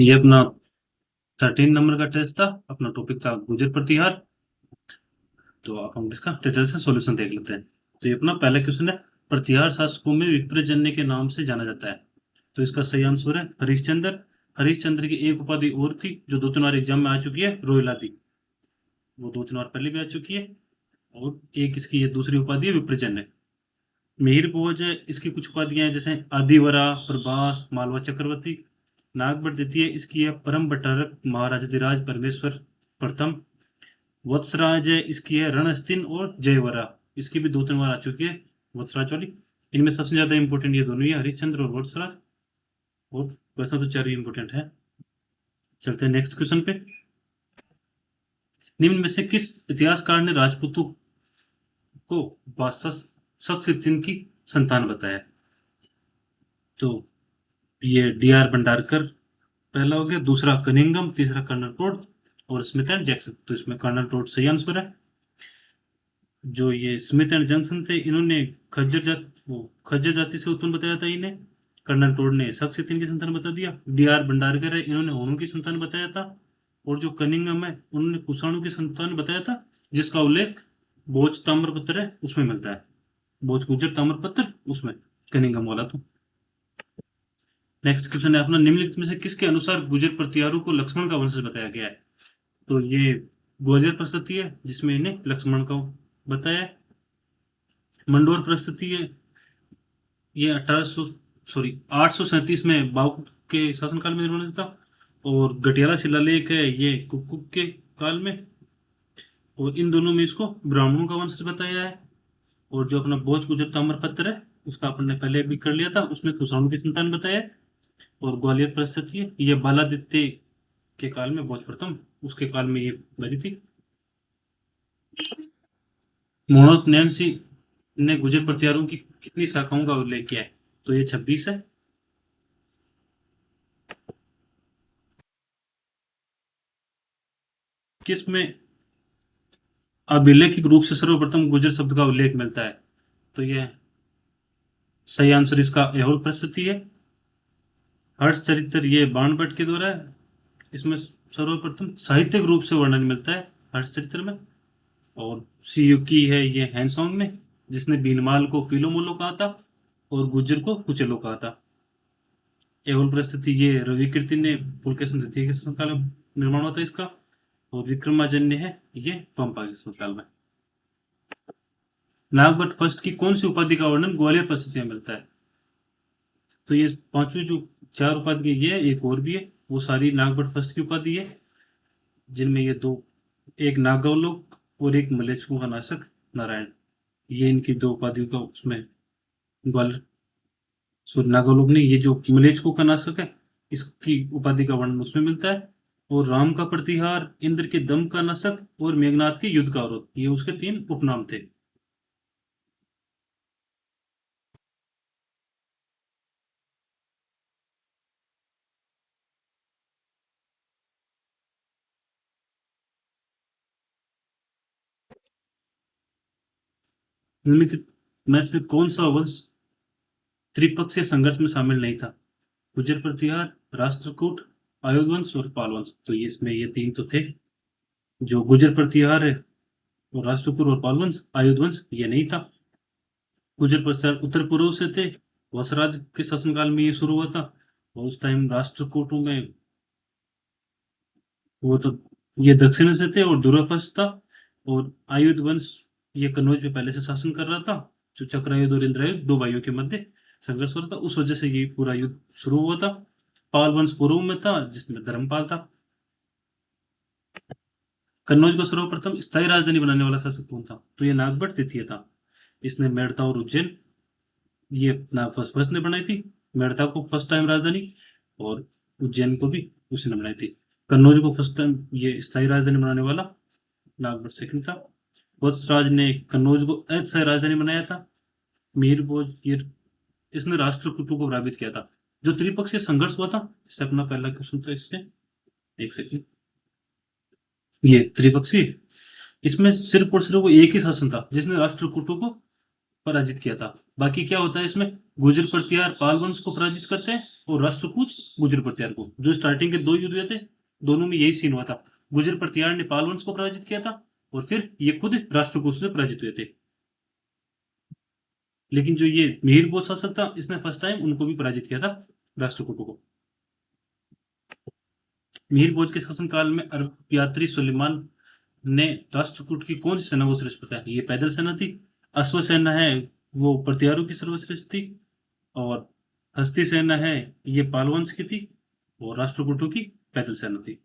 ये अपना 13 नंबर का टेस्ट था। अपना टॉपिक था गुर्जर प्रतिहार। तो अब हम इसका डिटेल से सॉल्यूशन देख लेते हैं। तो ये अपना पहला क्वेश्चन है, प्रतिहार शासकों में विप्रजन्य के नाम से जाना जाता है। तो इसका सही आंसर है हरिश्चंद्र। हरिश्चंद्र की एक उपाधि और थी जो 2-3 बार एग्जाम में आ चुकी है, रोहिलादी। वो 2-3 बार पहले भी आ चुकी है। और एक इसकी ये दूसरी उपाधि है विप्रजन्य। मिहिर भोज है, इसकी कुछ उपाधियां हैं जैसे आदिवरा, प्रभास, मालवा चक्रवर्ती। नागभट्ट द्वितीय इसकी है परम भट्टारक महाराजाधिराज परमेश्वर प्रथम। वत्सराज है, इसकी है रणस्तिन और जयवरा। इसकी भी 2-3 बार आ चुकी है वत्सराज वाली। इनमें सबसे ज्यादा इंपॉर्टेंट ये दोनों ही है, हरिश्चंद्र और वत्सराज। और वैसा तो चार ही इंपॉर्टेंट है। चलते हैं नेक्स्ट क्वेश्चन पे। निम्न में से किस इतिहासकार ने राजपूतों को बादशाह सक्सेद्दीन की संतान बताया? तो ये D.R. भंडारकर पहला हो गया, दूसरा कनिंगम, तीसरा कर्नल टोड और स्मिथ एंड जैक्सन। तो इसमें कर्नल टोड सही आंसर है। जो ये स्मिथ एंड जैक्सन थे, इन्होंने खज्जर जाति से उत्पन्न बताया था इन्हें। कर्नल टोड ने सक्सेद्दीन की संतान बता दिया। D.R. भंडारकर है, इन्होंने होनू की संतान बताया था। और जो कनिंगम है, उन्होंने कुषाणु की संतान बताया था, जिसका उल्लेख भोज ताम्रपत्र है उसमें मिलता है। भोज गुर्जर ताम्रपत्र उसमें कनिंगम वाला। तो नेक्स्ट क्वेश्चन है अपना, निम्नलिखित में से किसके अनुसार गुर्जर प्रतिहारों को लक्ष्मण का वंशज बताया गया है? तो ये ग्वालियर परिस्थिति है जिसमें इन्हें लक्ष्मण का बताया है। मंडोर परिस्थिति है, ये 837 में बाबू के शासनकाल में निर्माण था। और गटियाला शिलालेख है, ये कुक के काल में। और इन दोनों में इसको ब्राह्मणों का वंशज बताया है। और जो अपना भोज गुर्जर ताम्रपत्र है, उसका अपन ने पहले भी कर लिया था, उसमें कुषाणु की संतान बताया है। और ग्वालियर परिस्थिति है, ये बालादित्य के काल में, भोज प्रथम उसके काल में ये बनी थी। मोहम्मद नैन्सी ने गुर्जर प्रतिहारों की कितनी शाखाओं का उल्लेख किया है? तो ये 26 है। किसमें अभिलेखिक रूप से सर्वप्रथम गुर्जर शब्द का उल्लेख मिलता है? तो ये सही आंसर इसका एहोल परिस्थिति है। हर्ष चरित्र ये बाणभट्ट के द्वारा है। इसमें सर्वप्रथम साहित्यिक रूप से वर्णन मिलता है हर्ष चरित्र में। और सियुकी है ये हैंसोंग ने, जिसने बीनमाल को पीलो मोलो कहा था और गुज्जर को कुचेलो कहा था। एहोल परिस्थिति ये रवि कीर्ति ने पुलकेशन द्वितीय के शासनकाल में निर्माण हुआ था इसका। और विक्रमाजन्य है ये पंपा के शासनकाल में। नागभट्ट फर्स्ट की कौन सी उपाधि का वर्णन ग्वालियर परिस्थिति में मिलता है? तो ये पांचवी जो चार उपाधि ये है, एक और भी है, वो सारी नागभट्ट फर्स्ट की उपाधि है। जिनमें ये दो, एक नागवलोक और एक मलेच्कों का नाशक नारायण। ये इनकी दो उपाधियों का उसमें ग्वालियर, सॉरी नागवलोक नहीं, ये जो मलेच्कों का नाशक है, इसकी उपाधि का वर्णन उसमें मिलता है। और राम का प्रतिहार, इंद्र के दम का नाशक और मेघनाथ के युद्ध का अवरोध, ये उसके 3 उपनाम थे। निम्नलिखित में से कौन सा वंश त्रिपक्षीय संघर्ष में शामिल नहीं था? गुर्जर प्रतिहार, राष्ट्रकूट, आयुध वंश और पाल वंश। तो ये इसमें ये 3 तो थे। जो गुर्जर प्रतिहार है और राष्ट्रकूट और पाल वंश, आयुध वंश ये नहीं था। गुर्जर प्रतिहार उत्तर पूर्व से थे, वसराज के शासनकाल में ये शुरू हुआ था। और उस टाइम राष्ट्रकूटों में वो तो ये दक्षिण से थे और दूरफस था। और आयुध वंश ये कन्नौज पे पहले से शासन कर रहा था। जो चक्रायुध और इंद्रायुध दो भाइयों के मध्य संघर्ष हो रहा था, उस वजह से ये पूरा युद्ध शुरू हुआ था। पाल वंश पूर्व में था जिसमें धर्मपाल था। कन्नौज को सर्वप्रथम स्थायी राजधानी बनाने वाला शासक कौन था? तो ये नागभट्ट तृतीय था। इसने मेड़ता और उज्जैन ये ना फर्स्ट फर्स्ट ने बनाई थी। मेड़ता को फर्स्ट टाइम राजधानी, और उज्जैन को भी उसी ने बनाई थी। कन्नौज को फर्स्ट टाइम ये स्थायी राजधानी बनाने वाला नागभट्ट सेकंड था। वत्सराज ने कन्नौज को अस्थायी राजधानी बनाया था। मीर भोज ये इसने राष्ट्रकूटों को पराजित किया था। जो त्रिपक्षीय संघर्ष हुआ था, इससे अपना पहला क्वेश्चन था, इससे एक सेकंड, ये त्रिपक्षीय, इसमें सिर्फ और सिर्फ वो एक ही शासन था जिसने राष्ट्रकूटों को पराजित किया था। बाकी क्या होता है इसमें, गुर्जर प्रतिहार पाल वंश को पराजित करते हैं और राष्ट्रकूच गुर्जर प्रतिहार को। जो स्टार्टिंग के 2 युद्ध हुए थे, दोनों में यही सीन हुआ था। गुर्जर प्रतिहार ने पाल वंश को पराजित किया था और फिर ये खुद राष्ट्रकूच से पराजित हुए थे। लेकिन जो ये मिहिर भोज शासक था, इसने फर्स्ट टाइम उनको भी पराजित किया था, राष्ट्रकूटों को। मिहिर भोज के शासनकाल में अरब यात्री सुलेमान ने राष्ट्रकूट की कौन सी सेना को श्रेष्ठ बताया? ये पैदल सेना थी। अश्व सेना है वो प्रतिहारों की सर्वश्रेष्ठ थी, और हस्ती सेना है ये पालवंश की थी, और राष्ट्रकूटों की पैदल सेना थी।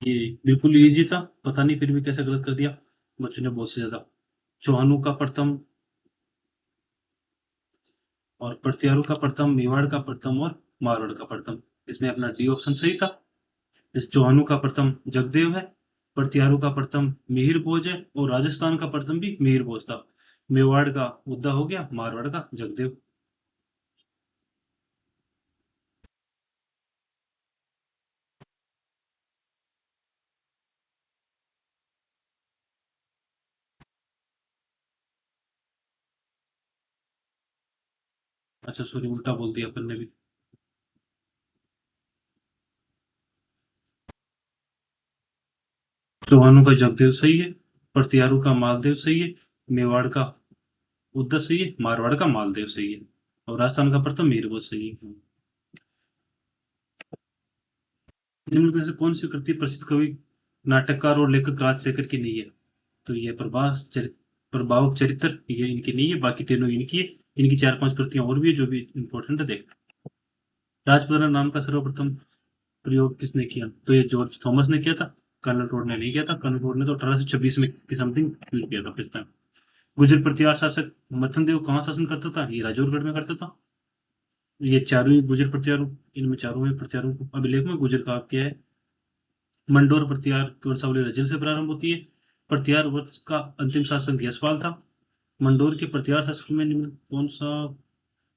ये बिल्कुल इजी था, पता नहीं फिर भी कैसे गलत कर दिया बच्चों ने बहुत से ज्यादा। चौहानों का प्रथम और प्रतिहारों का प्रथम, मेवाड़ का प्रथम और मारवाड़ का प्रथम। इसमें अपना डी ऑप्शन सही था। इस चौहानों का प्रथम जगदेव है, प्रतिहारों का प्रथम मिहिर भोज है, और राजस्थान का प्रथम भी मिहिर भोज था। मेवाड़ का उद्दा हो गया, मारवाड़ का जगदेव। अच्छा सॉरी, उल्टा बोल दिया अपन ने भी। चौहानों का जगदेव सही है, प्रतिहारों का मालदेव सही है, मेवाड़ का उद्दा सही है, मारवाड़ का मालदेव सही है, और राजस्थान का प्रथम मिहिर भोज सही है। निम्न में से कौन सी कृति प्रसिद्ध कवि, नाटककार और लेखक राजशेखर की नहीं है? तो ये प्रभावक चरित्र ये इनकी नहीं है, बाकी तीनों इनकी है। इनकी 4-5 कृतियां और भी है जो भी इंपॉर्टेंट है, देख। राजपुत्र नाम का सर्वप्रथम प्रयोग किसने किया? तो ये जॉर्ज थॉमस ने किया था, कर्नल रोड ने नहीं किया था। कर्नल रोड ने तो 1826 में की समथिंग यूज किया था पिस्टन। गुर्जर प्रतिहार शासक मथन देव कहाँ शासन करता था? ये राजौरगढ़ में करता था। ये चारों ही गुर्जर प्रतिहार, इनमें चारों में प्रतिहारों को अभिलेख में गुर्जर का क्या है। मंडोर प्रतिहार की वंशावली रजिल से प्रारंभ होती है। प्रतिहार वंश का अंतिम शासक यशपाल था। मंडोर के प्रतिहार शासक में निम्न कौन सा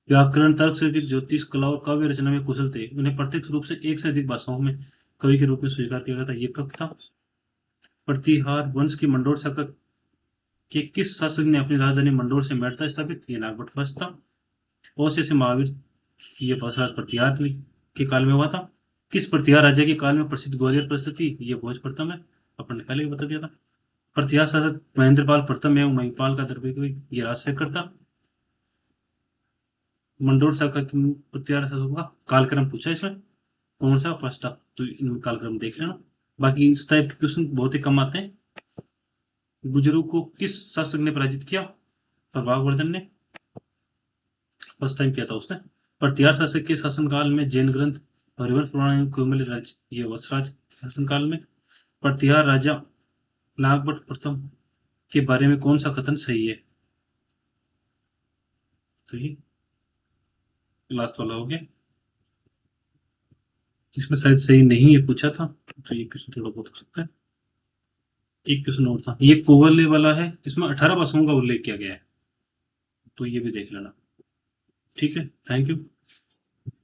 व्याकरण, तर्क संगीत, ज्योतिष, कला और काव्य रचना में कुशल थे? उन्हें प्रत्यक्ष रूप से एक से अधिक भाषाओं में कवि के रूप में स्वीकार किया गया था। ये कब था? प्रतिहार वंश की मंडोर शाखा के किस शासक ने अपनी राजधानी मंडोर से मेड़ता स्थापित? ये नागभट्ट वंश था। और से महावीर, ये वंशराज प्रतिहार के काल में हुआ था। किस प्रतिहार राजा के काल में प्रसिद्ध ग्वालियर परिस्थिति? ये भोज प्रथम है, अपन ने पहले ही बता दिया था। प्रतिहार शासक महेंद्रपाल प्रथम एवं महिपाल का दरबारी ये राजशेखर था। मंडोर शाखा की प्रतिहार शासकों का कालक्रम पूछा इसमें, कौन सा फर्स्ट था? तो इन कालक्रम देख लेना। बाकी इस टाइप के क्वेश्चन बहुत ही कम आते हैं। गुजरों को किस शासक ने पराजित किया? प्रभावर्धन ने फर्स्ट टाइम किया था उसने। प्रतिहार शासक के शासनकाल में जैन ग्रंथ हरिवंश पुराण कोमल राज ये वत्सराज शासनकाल में। प्रतिहार राजा नागभट्ट प्रथम के बारे में कौन सा कथन सही है? तो ये लास्ट वाला हो गया, इसमें शायद सही नहीं है पूछा था, तो ये क्वेश्चन थोड़ा बहुत हो सकता है। एक क्वेश्चन और था, ये कोवले वाला है, इसमें 18 भाषाओं का उल्लेख किया गया है, तो ये भी देख लेना। ठीक है, थैंक यू।